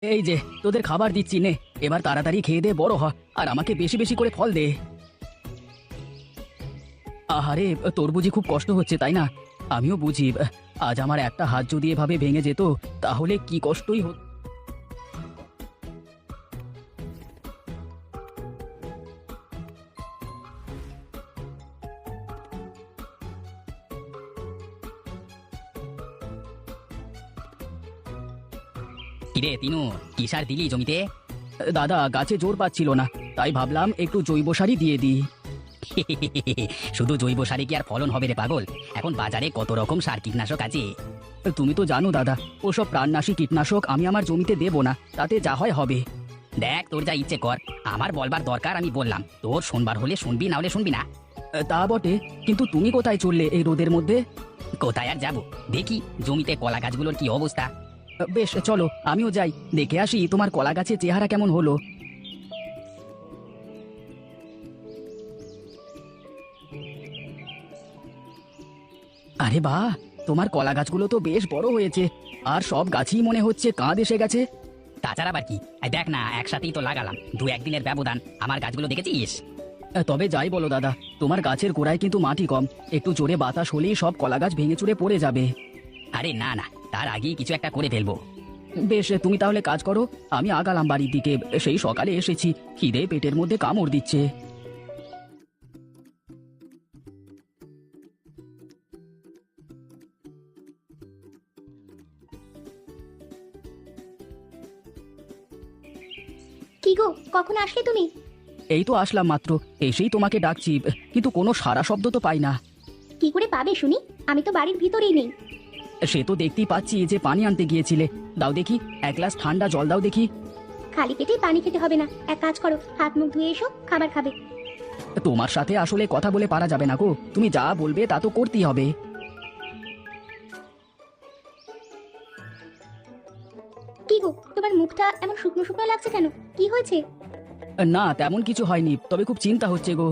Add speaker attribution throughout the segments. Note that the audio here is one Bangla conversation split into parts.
Speaker 1: এই যে তোদের খাবার দিচ্ছি নে, এবার তাড়াতাড়ি খেয়ে দে, বড় হ, আর আমাকে বেশি বেশি করে ফল দে। আহারে, তোর বুঝি খুব কষ্ট হচ্ছে তাই না? আমিও বুঝি। আজ আমার একটা হাত যদি এভাবে ভেঙে যেত তাহলে কি কষ্টই হতো। কিরে তিনু, কি সার দিলি জমিতে? দাদা, গাছে জোর পাচ্ছিল না, তাই ভাবলাম একটু জৈব সারই দিয়ে দিই। শুধু জৈব সারে কি আর ফলন হবে রে পাগল? এখন বাজারে কত রকম সার কীটনাশক আছে। তুমি তো জানো দাদা, ওসব প্রাণনাশী কীটনাশক আমি আমার জমিতে দেব না, তাতে যা হয় হবে। দেখ, তোর যা ইচ্ছে কর, আমার বলবার দরকার আমি বললাম, তোর শুনবার হলে শুনবি, না হলে শুনবি না। তা বটে, কিন্তু তুমি কোথায় চললে এই রোদের মধ্যে? কোথায় আর যাবো, দেখি জমিতে কলা গাছগুলোর কি অবস্থা। বেশ, চলো আমিও যাই, দেখে আসি তোমার কলা গাছের চেহারা কেমন হলো। আরে বাহ, তোমার কলা গাছগুলো তো বেশ বড় হয়েছে, আর সব গাছই মনে হচ্ছে কাঁধ এসে গেছে। তাছাড়া আবার কি, দেখ না, একসাথেই তো লাগালাম, দু একদিনের ব্যবধান, আমার গাছগুলো দেখেছিস? তবে যাই বলো দাদা, তোমার গাছের গোড়ায় কিন্তু মাটি কম, একটু জোরে বাতাস হলেই সব কলা গাছ ভেঙে চুরে পড়ে যাবে। আরে না না, তার আগেই কিছু একটা করে ফেলবো। বেশ, তুমি তাহলে কাজ করো, আমি আগালাম বাড়ির দিকে, সেই সকালে এসেছি, খিদে পেটের মধ্যে কামড় দিচ্ছে।
Speaker 2: কি গো, কখন আসলে তুমি?
Speaker 1: এই তো আসলাম মাত্র, এসেই তোমাকে ডাকছি, কিন্তু কোনো সারা শব্দ তো পাই না।
Speaker 2: কি করে পাবে শুনি? আমি তো বাড়ির ভিতরেই নেই।
Speaker 1: সে তো দেখতেই পাচ্ছি যে পানি আনতে গিয়েছিলে, দাও দেখি, এক গ্লাস ঠান্ডা জল দাও দেখি।
Speaker 2: খালি পেটে পানি খেতে হবে না, এক কাজ করো, হাত মুখ ধুয়ে এসো, খাবার খাবে।
Speaker 1: তোমার সাথে আসলে কথা বলে পারা যাবে না গো, তুমি যা বলবে তা তো করতেই হবে।
Speaker 2: কি গো, তোমার মুখটা এমন শুকনো শুকনো লাগছে কেন? কি হয়েছে?
Speaker 1: না, তেমন কিছু হয়নি, তবে খুব চিন্তা হচ্ছে গো।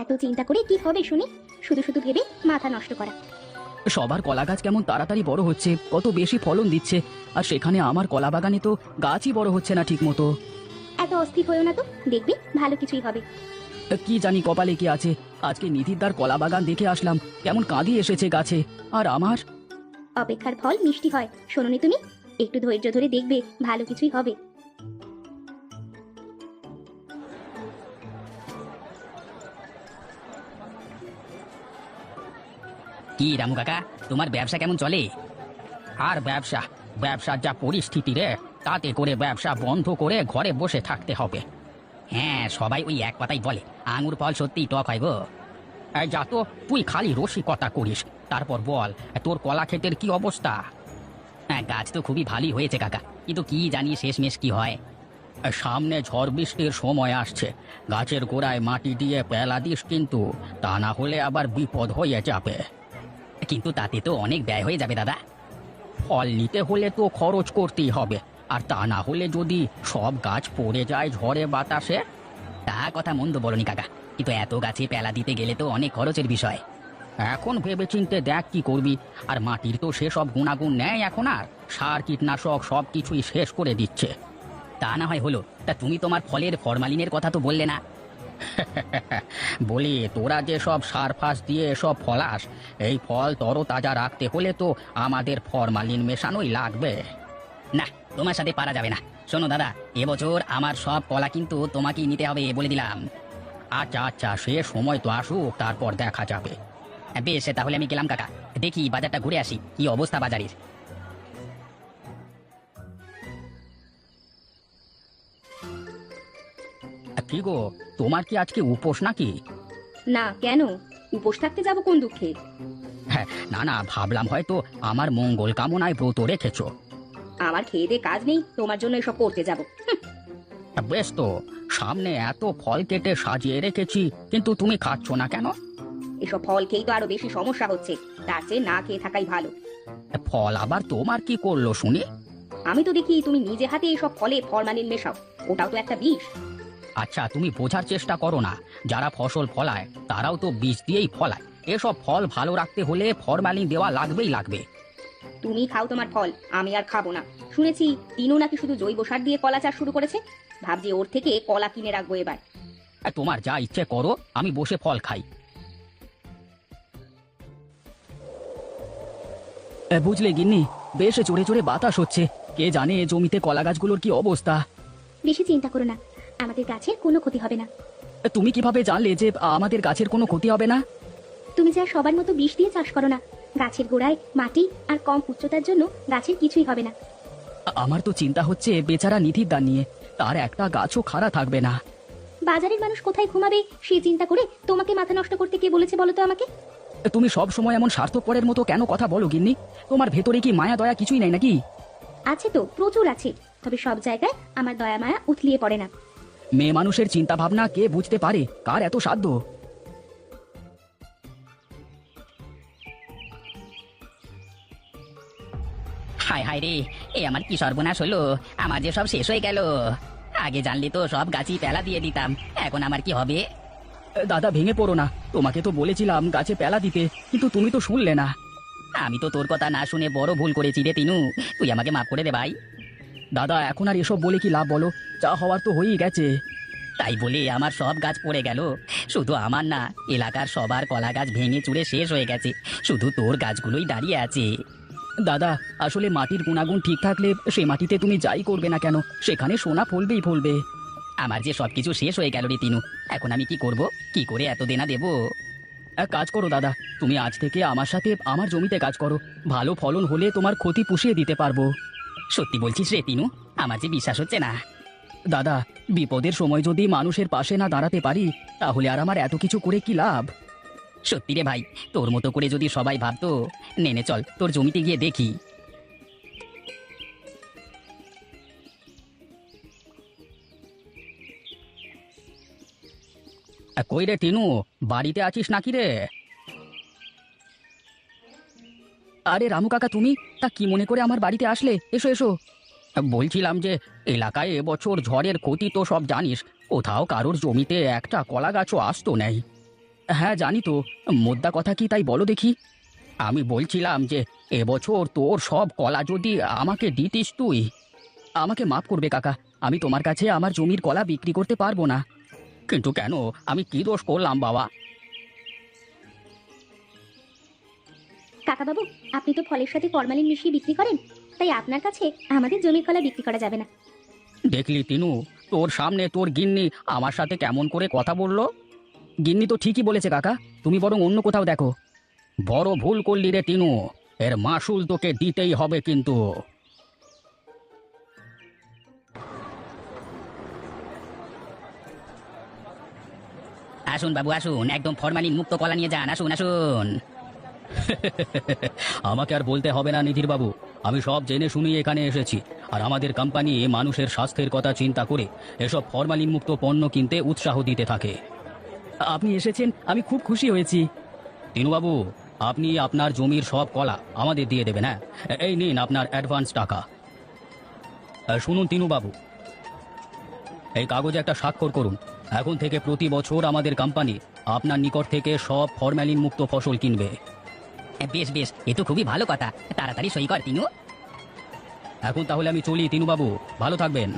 Speaker 2: এত চিন্তা করে কি হবে শুনি? শুধু শুধু ভেবে মাথা নষ্ট করা।
Speaker 1: সবার কলা গাছ কেমন তাড়াতাড়ি বড় হচ্ছে, কত বেশি ফলন দিচ্ছে, আর সেখানে আমার কলা বাগানে তো গাছই বড় হচ্ছে না ঠিক মতো।
Speaker 2: এত অস্থির হয়েও না তো, দেখবি ভালো কিছুই হবে।
Speaker 1: কি জানি কপালে কি আছে, আজকে নিধিদার কলা বাগান দেখে আসলাম, কেমন কাঁদি এসেছে গাছে, আর আমার।
Speaker 2: অপেক্ষার ফল মিষ্টি হয়, শোনোনি তুমি? একটু ধৈর্য ধরে দেখবে ভালো কিছুই হবে।
Speaker 1: কি রামু কাকা, তোমার ব্যবসা কেমন চলে? আর ব্যবসা, ব্যবসার যা পরিস্থিতি রে, তাতে করে ব্যবসা বন্ধ করে ঘরে বসে থাকতে হবে। হ্যাঁ, সবাই ওই এক কথাই বলে, আঙুর ফল সত্যিই টক হয় গো। এই যা তো, তুই খালি রসিকতা করিস, তারপর বল তোর কলা ক্ষেতের কি অবস্থা? হ্যাঁ, গাছ তো খুবই ভালোই হয়েছে কাকা, কিন্তু কি জানি শেষমেশ কি হয়। সামনে ঝড় বৃষ্টির সময় আসছে, গাছের গোড়ায় মাটি দিয়ে পেলা দিস কিন্তু, তা না হলে আবার বিপদ হয়ে যাবে। কিন্তু তাতে তো অনেক ব্যয় হয়ে যাবে দাদা। ফল নিতে হলে তো খরচ করতেই হবে, আর তা না হলে যদি সব গাছ পড়ে যায় ঝড়ে বাতাসে। তা কথা মন্দ বলনি কাকা, কিন্তু এত গাছে পেলা দিতে গেলে তো অনেক খরচের বিষয়। এখন ভেবেচিন্তে দেখ কি করবি, আর মাটির তো সেসব গুণাগুণ নেই এখন, আর সার কীটনাশক সব কিছুই শেষ করে দিচ্ছে। তা না হয় হলো, তা তুমি তোমার ফলের ফরমালিনের কথা তো বললে না। বলি, তোরা যে সব সার ফাস দিয়ে সব ফলাস, এই ফল তরতাজা রাখতে হলে তো আমাদের ফরমালিন মেশানোই লাগবে। না, তোমার সাথে পারা যাবে না। শোনো দাদা, এবছর আমার সব কলা কিন্তু তোমাকেই নিতে হবে বলে দিলাম। আচ্ছা আচ্ছা, সে সময় তো আসুক, তারপর দেখা যাবে। বেশ, তাহলে আমি গেলাম কাকা, দেখি বাজারটা ঘুরে আসি, কি অবস্থা বাজারের। কি গো, তোমার কি আজকে উপোস নাকি?
Speaker 2: না, কেন? উপোস থাকতে যাব কোন দুঃখে?
Speaker 1: হ্যাঁ, না না, ভাবলাম হয়তো আমার মঙ্গল কামনায় ব্রত রেখেছো।
Speaker 2: আমার খেয়ে দিয়ে কাজ নেই, তোমার জন্য এসব করতে যাব?
Speaker 1: বেশ তো, সামনে এত ফল কেটে সাজিয়ে রেখেছি, কিন্তু তুমি খাচ্ছ না কেন?
Speaker 2: এসব ফল খেয়েই তো আরো বেশি সমস্যা হচ্ছে, তার চেয়ে না খেয়ে থাকাই ভালো।
Speaker 1: ফল আবার তোমার কি করলো শুনি?
Speaker 2: আমি তো দেখি তুমি নিজে হাতে এসব ফলে ফরমালিন মেশাও, ওটাও তো একটা বিষ।
Speaker 1: আচ্ছা, তুমি বোঝার চেষ্টা করো না, যারা ফসল ফলায় তারাও তো বীজ দিয়েই ফলায়, এসব ফল ভালো রাখতে হলে ফরমালিন দেওয়া লাগবেই লাগবে।
Speaker 2: তুমি খাও তোমার ফল, আমি আর খাবো না। শুনেছি তিনু নাকি শুধু জৈব সার দিয়ে কলা চাষ শুরু করেছে। ভাবছি ওর থেকে কলা কিনে রাখবো এবার।
Speaker 1: তোমার যা ইচ্ছে করো, আমি বসে ফল খাই। বুঝলে গিন্নি, বেশ জোরে জোরে বাতাস হচ্ছে। কে জানে জমিতে কলা গাছগুলোর কি অবস্থা।
Speaker 2: বেশি চিন্তা করো না, আমাদের গাছের কোনো ক্ষতি হবে না।
Speaker 1: তুমি কিভাবে জানলে যে আমাদের গাছের কোনো ক্ষতি হবে না?
Speaker 2: তুমি যা সবার মতো বিষ দিয়ে চাষ করো না। গাছের গোড়ায় মাটি আর কম উচ্চতার জন্য গাছের কিছুই হবে না।
Speaker 1: আমার তো চিন্তা হচ্ছে বেচারা নিধির দান নিয়ে, তার একটা গাছও খাড়া থাকবে না।
Speaker 2: বাজারের মানুষ কোথায় ঘুমাবে সেই চিন্তা করে তোমাকে মাথা নষ্ট করতে কে বলেছে বলো তো আমাকে?
Speaker 1: তুমি সব সময় এমন স্বার্থপরের মতো কেন কথা বলো গিন্নি? তোমার ভেতরে কি মায়া দয়া কিছুই নাই নাকি?
Speaker 2: আছে তো, প্রচুর আছে। তবে সব জায়গায় আমার দয়া মায়া উথলিয়ে পড়ে না।
Speaker 1: মেয়ে মানুষের চিন্তা ভাবনা কে বুঝতে পারে? কার এত সাধ্য? হায় হায় রে, এ আমার কি সর্বনাশ হলো! আমার যে সব শেষ হয়ে গেল। আগে জানলে তো সব গাছই পেলা দিয়ে দিতাম, এখন আমার কি হবে? দাদা ভেঙে পড়ো না, তোমাকে তো বলেছিলাম গাছে পেলা দিতে, কিন্তু তুমি তো শুনলে না। আমি তো তোর কথা না শুনে বড় ভুল করেছি রে তিনু, তুই আমাকে মাফ করে দে ভাই। দাদা এখন আর এসব বলে কি লাভ বলো? যা হওয়ার তো হয়েই গেছে। তাই বলে আমার সব গাছ পড়ে গেল? শুধু আমার না, এলাকার সবার কলা গাছ ভেঙে চুরে শেষ হয়ে গেছে, শুধু তোর গাছগুলোই দাঁড়িয়ে আছে। দাদা আসলে মাটির গুণাগুণ ঠিক থাকলে সে মাটিতে তুমি যাই করবে না কেন, সেখানে সোনা ফলবেই ফলবে। আমার যে সবকিছু শেষ হয়ে গেল রে তিনু, এখন আমি কি করব? কি করে এত দেনা দেব? এক কাজ করো দাদা, তুমি আজ থেকে আমার সাথে আমার জমিতে কাজ করো। ভালো ফলন হলে তোমার ক্ষতি পুষিয়ে দিতে পারবো। সত্যি বলছিস রে তিনু? আমার যে বিশ্বাস হচ্ছে না। দাদা, বিপদের সময় যদি মানুষের পাশে না দাঁড়াতে পারি, তাহলে আর আমার এত কিছু করে কি লাভ? সত্যি রে ভাই, তোর মতো করে যদি সবাই ভাবতো। নেনে চল, তোর জমিতে গিয়ে দেখি। কই রে টিনু, বাড়িতে আছিস নাকি রে? আরে রামু কাকা, তুমি তা কি মনে করে আমার বাড়িতে আসলে? এসো এসো। বলছিলাম যে এলাকায় এবছর ঝড়ের ক্ষতি তো সব জানিস, কোথাও কারোর জমিতে একটা কলা গাছও আসতো নেই। হ্যাঁ জানি তো, মোদ্দা কথা কি তাই বলো দেখি। আমি বলছিলাম যে এবছর তোর সব কলা যদি আমাকে দিতিস তুই। আমাকে মাফ করবে কাকা, আমি তোমার কাছে আমার জমির কলা বিক্রি করতে পারবো না। কিন্তু কেন? আমি কি দোষ করলাম বাবা?
Speaker 2: কাকা বাবু, আপনি তো ফলের সাথে ফরমালিন মিশিয়ে বিক্রি করেন, তাই আপনার কাছে আমাদের জমির কলা বিক্রি করা যাবে না।
Speaker 1: দেখলি তিনু, তোর সামনে তোর গিন্নি আমার সাথে কেমন করে কথা বললো। গিন্নি তো ঠিকই বলেছে কাকা, তুমি বরং অন্য কোথাও দেখো। বড় ভুল করলি রে তিনু, এর মাসুল তোকে দিতেই হবে কিন্তু। আসুন বাবু আসুন, একদম ফরমালিন মুক্ত কলা নিয়ে যান, আসুন আসুন। আমাকে আর বলতে হবে না নিধির বাবু, আমি সব জেনে শুনি এখানে এসেছি। আর আমাদের কোম্পানি মানুষের স্বাস্থ্যের কথা চিন্তা করে এসব ফরমালিন মুক্ত পণ্য কিনতে উৎসাহ দিতে থাকে। আপনি এসেছেন, আমি খুব খুশি হয়েছি। তিনুবাবু, আপনি আপনার জমির সব কলা আমাদের দিয়ে দেবেন। হ্যাঁ, এই নিন আপনার অ্যাডভান্স টাকা। শুনুন তিনুবাবু, এই কাগজে একটা স্বাক্ষর করুন। এখন থেকে প্রতি বছর আমাদের কোম্পানি আপনার নিকট থেকে সব ফরমালিন মুক্ত ফসল কিনবে। বেশ বেশ, এ তো খুবই ভালো কথা, তাড়াতাড়ি সই কর তিনু। এখন তাহলে আমি চলি তিনুবাবু, ভালো থাকবেন।